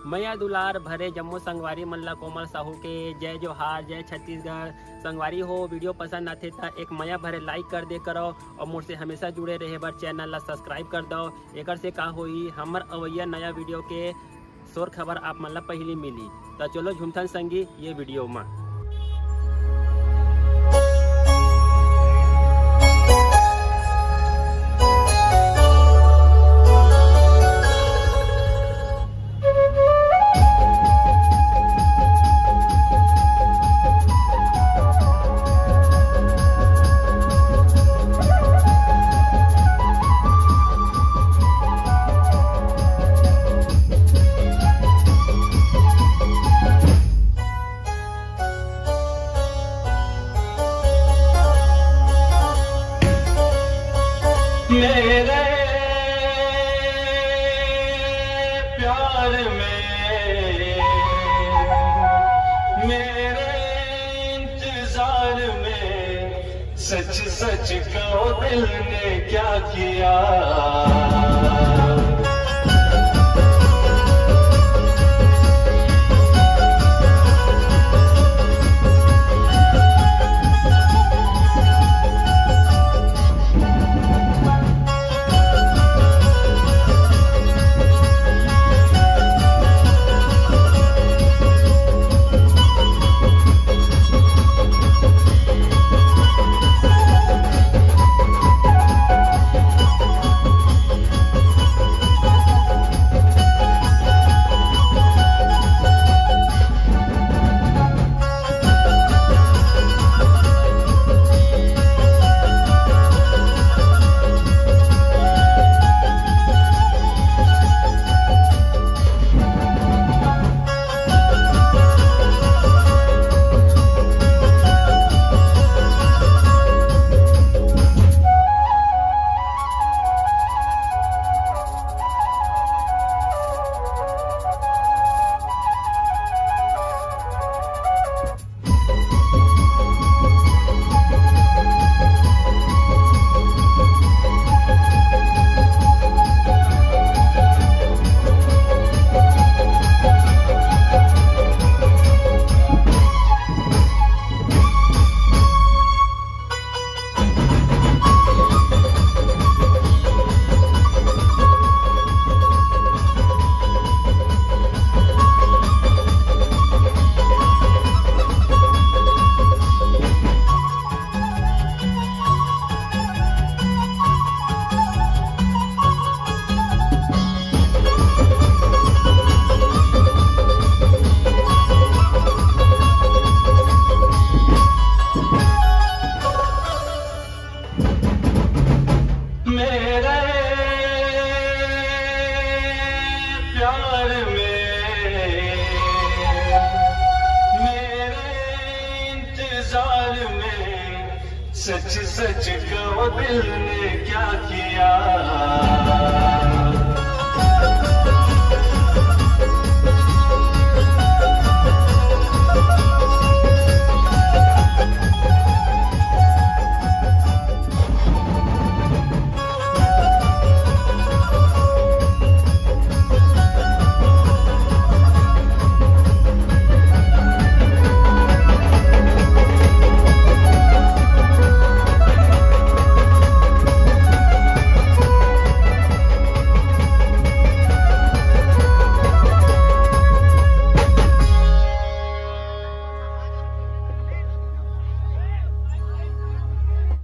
मैया दुलार भरे जम्मू संगवारी मल्ला कोमल साहू के जय जोहार, जय छत्तीसगढ़। संगवारी हो वीडियो पसंद आते था एक मैया भरे लाइक कर दे करो और मुझसे हमेशा जुड़े रहे बर चैनल ला सब्सक्राइब कर दो। एक से का होई हमर अवैया नया वीडियो के शोर खबर आप मन ला पहली मिली। तो चलो झुमथन संगी ये वीडियो में। मेरे प्यार में मेरे इंतजार में सच सच कहो दिल ने क्या किया। सच सच कहो दिल ने क्या किया।